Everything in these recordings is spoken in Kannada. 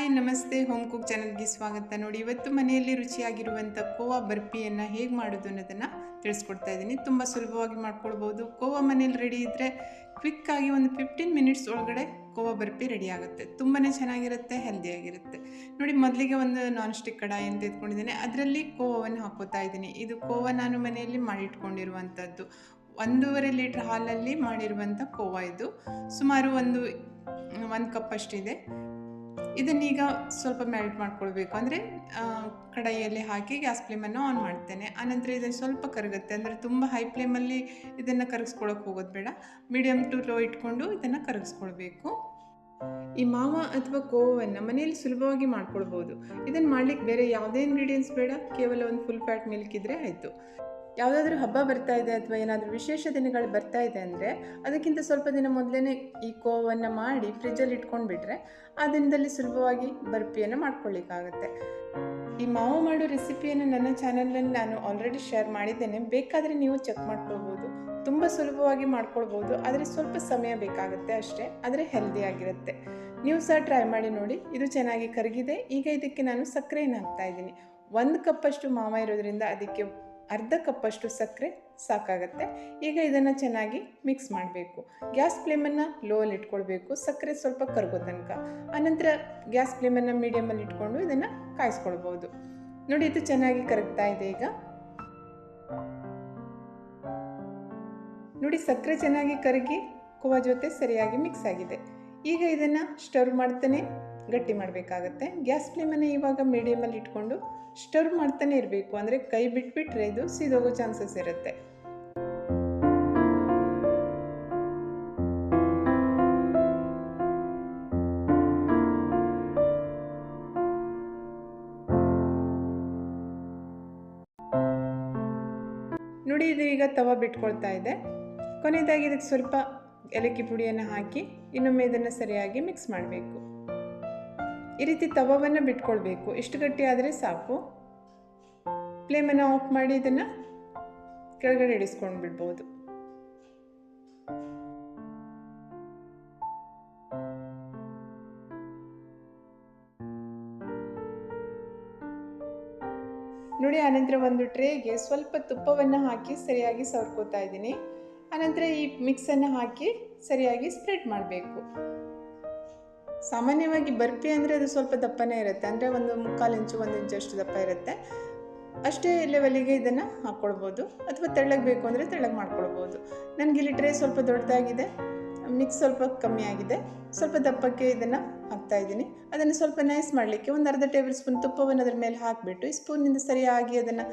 ಹಾಯ್ ನಮಸ್ತೆ ಹೋಮ್ ಕುಕ್ ಚಾನಲ್ಗೆ ಸ್ವಾಗತ. ನೋಡಿ, ಇವತ್ತು ಮನೆಯಲ್ಲಿ ರುಚಿಯಾಗಿರುವಂಥ ಕೋವಾ ಬರ್ಫಿಯನ್ನು ಹೇಗೆ ಮಾಡೋದು ಅನ್ನೋದನ್ನು ತಿಳಿಸ್ಕೊಡ್ತಾ ಇದ್ದೀನಿ. ತುಂಬ ಸುಲಭವಾಗಿ ಮಾಡ್ಕೊಳ್ಬೋದು. ಕೋವಾ ಮನೇಲಿ ರೆಡಿ ಇದ್ದರೆ ಕ್ವಿಕ್ಕಾಗಿ ಒಂದು 15 ಮಿನಿಟ್ಸ್ ಒಳಗಡೆ ಕೋವಾ ಬರ್ಫಿ ರೆಡಿ ಆಗುತ್ತೆ. ತುಂಬಾ ಚೆನ್ನಾಗಿರುತ್ತೆ, ಹೆಲ್ದಿಯಾಗಿರುತ್ತೆ. ನೋಡಿ, ಮೊದಲಿಗೆ ಒಂದು ನಾನ್ ಸ್ಟಿಕ್ ಕಡಾಯಿಯನ್ನು ತೆಗೆದುಕೊಂಡಿದ್ದೇನೆ. ಅದರಲ್ಲಿ ಕೋವಾವನ್ನು ಹಾಕೋತಾ ಇದ್ದೀನಿ. ಇದು ಕೋವಾ ನಾನು ಮನೆಯಲ್ಲಿ ಮಾಡಿಟ್ಕೊಂಡಿರುವಂಥದ್ದು. 1.5 ಲೀಟ್ರ್ ಹಾಲಲ್ಲಿ ಮಾಡಿರುವಂಥ ಕೋವಾ ಇದು. ಸುಮಾರು ಒಂದು ಕಪ್ ಅಷ್ಟಿದೆ. ಇದನ್ನೀಗ ಸ್ವಲ್ಪ ಮೆಲ್ಟ್ ಮಾಡ್ಕೊಳ್ಬೇಕು. ಅಂದರೆ ಕಡಾಯಿಯಲ್ಲಿ ಹಾಕಿ ಗ್ಯಾಸ್ ಫ್ಲೇಮನ್ನು ಆನ್ ಮಾಡ್ತೇನೆ. ಆನಂತರ ಇದನ್ನು ಸ್ವಲ್ಪ ಕರಗುತ್ತೆ. ಅಂದರೆ ತುಂಬ ಹೈ ಫ್ಲೇಮಲ್ಲಿ ಇದನ್ನು ಕರಗಿಸ್ಕೊಳ್ಳೋಕೆ ಹೋಗೋದು ಬೇಡ. ಮೀಡಿಯಮ್ ಟು ಲೋ ಇಟ್ಕೊಂಡು ಇದನ್ನು ಕರಗಿಸ್ಕೊಳ್ಬೇಕು. ಈ ಮಾವ ಅಥವಾ ಕೋವನ್ನು ಮನೆಯಲ್ಲಿ ಸುಲಭವಾಗಿ ಮಾಡ್ಕೊಳ್ಬೋದು. ಇದನ್ನು ಮಾಡಲಿಕ್ಕೆ ಬೇರೆ ಯಾವುದೇ ಇಂಗ್ರೀಡಿಯೆಂಟ್ಸ್ ಬೇಡ. ಕೇವಲ ಒಂದು ಫುಲ್ ಫ್ಯಾಟ್ ಮಿಲ್ಕ್ ಇದ್ದರೆ ಆಯಿತು. ಯಾವುದಾದ್ರೂ ಹಬ್ಬ ಬರ್ತಾ ಇದೆ ಅಥವಾ ಏನಾದರೂ ವಿಶೇಷ ದಿನಗಳು ಬರ್ತಾ ಇದೆ ಅಂದರೆ ಅದಕ್ಕಿಂತ ಸ್ವಲ್ಪ ದಿನ ಮೊದಲೇ ಈ ಕೋವನ್ನು ಮಾಡಿ ಫ್ರಿಜ್ಜಲ್ಲಿ ಇಟ್ಕೊಂಡು ಬಿಟ್ಟರೆ ಆ ದಿನದಲ್ಲಿ ಸುಲಭವಾಗಿ ಬರ್ಫಿಯನ್ನು ಮಾಡ್ಕೊಳ್ಳಿಕ್ಕಾಗುತ್ತೆ. ಈ ಮಾವು ಮಾಡೋ ರೆಸಿಪಿಯನ್ನು ನನ್ನ ಚಾನಲಲ್ಲಿ ನಾನು ಆಲ್ರೆಡಿ ಶೇರ್ ಮಾಡಿದ್ದೇನೆ. ಬೇಕಾದರೆ ನೀವು ಚೆಕ್ ಮಾಡ್ಕೊಳ್ಬೋದು. ತುಂಬ ಸುಲಭವಾಗಿ ಮಾಡ್ಕೊಳ್ಬೋದು. ಆದರೆ ಸ್ವಲ್ಪ ಸಮಯ ಬೇಕಾಗುತ್ತೆ ಅಷ್ಟೇ. ಆದರೆ ಹೆಲ್ದಿಯಾಗಿರುತ್ತೆ. ನೀವು ಸಹ ಟ್ರೈ ಮಾಡಿ ನೋಡಿ. ಇದು ಚೆನ್ನಾಗಿ ಕರಗಿದೆ. ಈಗ ಇದಕ್ಕೆ ನಾನು ಸಕ್ಕರೆಯನ್ನು ಹಾಕ್ತಾಯಿದ್ದೀನಿ. 1 ಕಪ್ಪಷ್ಟು ಮಾವ ಇರೋದ್ರಿಂದ ಅದಕ್ಕೆ ಅರ್ಧ ಕಪ್ಪಷ್ಟು ಸಕ್ಕರೆ ಸಾಕಾಗುತ್ತೆ. ಈಗ ಇದನ್ನು ಚೆನ್ನಾಗಿ ಮಿಕ್ಸ್ ಮಾಡಬೇಕು. ಗ್ಯಾಸ್ ಫ್ಲೇಮನ್ನು ಲೋಯಲ್ಲಿ ಇಟ್ಕೊಳ್ಬೇಕು, ಸಕ್ಕರೆ ಸ್ವಲ್ಪ ಕರಗೋ ತನಕ. ಆನಂತರ ಗ್ಯಾಸ್ ಫ್ಲೇಮನ್ನು ಮೀಡಿಯಮಲ್ಲಿ ಇಟ್ಕೊಂಡು ಇದನ್ನು ಕಾಯಿಸ್ಕೊಳ್ಬೋದು. ನೋಡಿ, ಇದು ಚೆನ್ನಾಗಿ ಕರಗ್ತಾ ಇದೆ. ಈಗ ನೋಡಿ, ಸಕ್ಕರೆ ಚೆನ್ನಾಗಿ ಕರಗಿ ಕೋವಾ ಜೊತೆ ಸರಿಯಾಗಿ ಮಿಕ್ಸ್ ಆಗಿದೆ. ಈಗ ಇದನ್ನು ಸ್ಟರ್ ಮಾಡ್ತಾನೆ ಗಟ್ಟಿ ಮಾಡಬೇಕಾಗತ್ತೆ. ಗ್ಯಾಸ್ ಫ್ಲೇಮನ್ನು ಇವಾಗ ಮೀಡಿಯಮಲ್ಲಿ ಇಟ್ಕೊಂಡು ಸ್ಟರ್ ಮಾಡ್ತಾನೆ ಇರಬೇಕು. ಅಂದರೆ ಕೈ ಬಿಟ್ಬಿಟ್ರೆ ಇದು ಸಿದೋಗೋ ಚಾನ್ಸಸ್ ಇರುತ್ತೆ. ನೋಡಿ, ಇದು ಈಗ ತವ ಬಿಟ್ಕೊಳ್ತಾ ಇದೆ. ಕೊನೆಯದಾಗಿ ಇದಕ್ಕೆ ಸ್ವಲ್ಪ ಏಲಕ್ಕಿ ಪುಡಿಯನ್ನು ಹಾಕಿ ಇನ್ನೊಮ್ಮೆ ಇದನ್ನು ಸರಿಯಾಗಿ ಮಿಕ್ಸ್ ಮಾಡಬೇಕು. ಈ ರೀತಿ ತವವನ್ನು ಬಿಟ್ಕೊಳ್ಬೇಕು. ಇಷ್ಟು ಗಟ್ಟಿ ಆದರೆ ಸಾಕು. ಫ್ಲೇಮನ್ನು ಆಫ್ ಮಾಡಿ ಇದನ್ನು ಕೆಳಗಡೆ ಇಳಿಸ್ಕೊಂಡು ಬಿಡ್ಬೋದು. ನೋಡಿ, ಆನಂತರ ಒಂದು ಟ್ರೇಗೆ ಸ್ವಲ್ಪ ತುಪ್ಪವನ್ನು ಹಾಕಿ ಸರಿಯಾಗಿ ಸವರ್ಕೋತಾ ಇದ್ದೀನಿ. ಆನಂತರ ಈ ಮಿಕ್ಸನ್ನು ಹಾಕಿ ಸರಿಯಾಗಿ ಸ್ಪ್ರೆಡ್ ಮಾಡಬೇಕು. ಸಾಮಾನ್ಯವಾಗಿ ಬರ್ಫಿ ಅಂದರೆ ಅದು ಸ್ವಲ್ಪ ದಪ್ಪನೇ ಇರುತ್ತೆ. ಅಂದರೆ 1/4 ಇಂಚು 1 ಇಂಚಷ್ಟು ದಪ್ಪ ಇರುತ್ತೆ. ಅಷ್ಟೇ ಲೆವೆಲಿಗೆ ಇದನ್ನು ಹಾಕ್ಕೊಳ್ಬೋದು. ಅಥವಾ ತೆಳ್ಳಗೆ ಬೇಕು ಅಂದರೆ ತೆಳ್ಳಗೆ ಮಾಡ್ಕೊಳ್ಬೋದು. ನನಗೆ ಇಲ್ಲಿ ಟ್ರೇ ಸ್ವಲ್ಪ ದೊಡ್ಡದಾಗಿದೆ, ಮಿಕ್ಸ್ ಸ್ವಲ್ಪ ಕಮ್ಮಿ ಆಗಿದೆ. ಸ್ವಲ್ಪ ದಪ್ಪಕ್ಕೆ ಇದನ್ನು ಹಾಕ್ತಾಯಿದ್ದೀನಿ. ಅದನ್ನು ಸ್ವಲ್ಪ ನೈಸ್ ಮಾಡಲಿಕ್ಕೆ ಒಂದು ಅರ್ಧ ಟೇಬಲ್ ಸ್ಪೂನ್ ತುಪ್ಪವನ್ನು ಅದರ ಮೇಲೆ ಹಾಕಿಬಿಟ್ಟು ಈ ಸ್ಪೂನಿಂದ ಸರಿಯಾಗಿ ಅದನ್ನು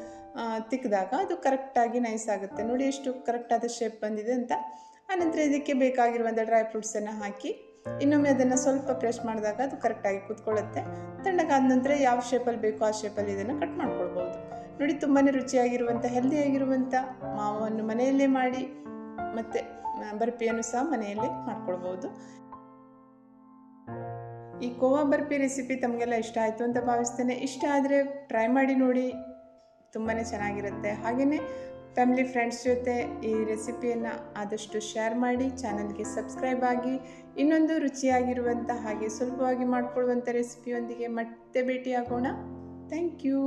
ತಿಕ್ಕಿದಾಗ ಅದು ಕರೆಕ್ಟಾಗಿ ನೈಸ್ ಆಗುತ್ತೆ. ನೋಡಿ ಎಷ್ಟು ಕರೆಕ್ಟಾದ ಶೇಪ್ ಬಂದಿದೆ ಅಂತ. ಆನಂತರ ಇದಕ್ಕೆ ಬೇಕಾಗಿರುವಂಥ ಡ್ರೈ ಫ್ರೂಟ್ಸನ್ನು ಹಾಕಿ ಇನ್ನೊಮ್ಮೆ ಅದನ್ನು ಸ್ವಲ್ಪ ಪ್ರೆಸ್ ಮಾಡಿದಾಗ ಅದು ಕರೆಕ್ಟಾಗಿ ಕೂತ್ಕೊಳ್ಳುತ್ತೆ. ತಣ್ಣಗಾದ ನಂತರ ಯಾವ ಶೇಪಲ್ಲಿ ಬೇಕೋ ಆ ಶೇಪಲ್ಲಿ ಇದನ್ನು ಕಟ್ ಮಾಡ್ಕೊಳ್ಬೋದು. ನೋಡಿ, ತುಂಬಾ ರುಚಿಯಾಗಿರುವಂಥ ಹೆಲ್ದಿಯಾಗಿರುವಂಥ ಮಾವನ್ನು ಮನೆಯಲ್ಲೇ ಮಾಡಿ ಮತ್ತು ಬರ್ಫಿಯನ್ನು ಸಹ ಮನೆಯಲ್ಲೇ ಮಾಡ್ಕೊಳ್ಬೋದು. ಈ ಕೋವಾ ಬರ್ಫಿ ರೆಸಿಪಿ ತಮಗೆಲ್ಲ ಇಷ್ಟ ಆಯಿತು ಅಂತ ಭಾವಿಸ್ತೇನೆ. ಇಷ್ಟ ಆದರೆ ಟ್ರೈ ಮಾಡಿ ನೋಡಿ, ತುಂಬಾ ಚೆನ್ನಾಗಿರುತ್ತೆ. ಹಾಗೆಯೇ ಫ್ಯಾಮಿಲಿ ಫ್ರೆಂಡ್ಸ್ ಜೊತೆ ಈ ರೆಸಿಪಿಯನ್ನು ಆದಷ್ಟು ಶೇರ್ ಮಾಡಿ. ಚಾನಲ್ಗೆ ಸಬ್ಸ್ಕ್ರೈಬ್ ಆಗಿ. ಇನ್ನೊಂದು ರುಚಿಯಾಗಿರುವಂಥ ಹಾಗೆ ಸುಲಭವಾಗಿ ಮಾಡಿಕೊಳ್ಳುವಂಥ ರೆಸಿಪಿಯೊಂದಿಗೆ ಮತ್ತೆ ಭೇಟಿಯಾಗೋಣ. Thank you.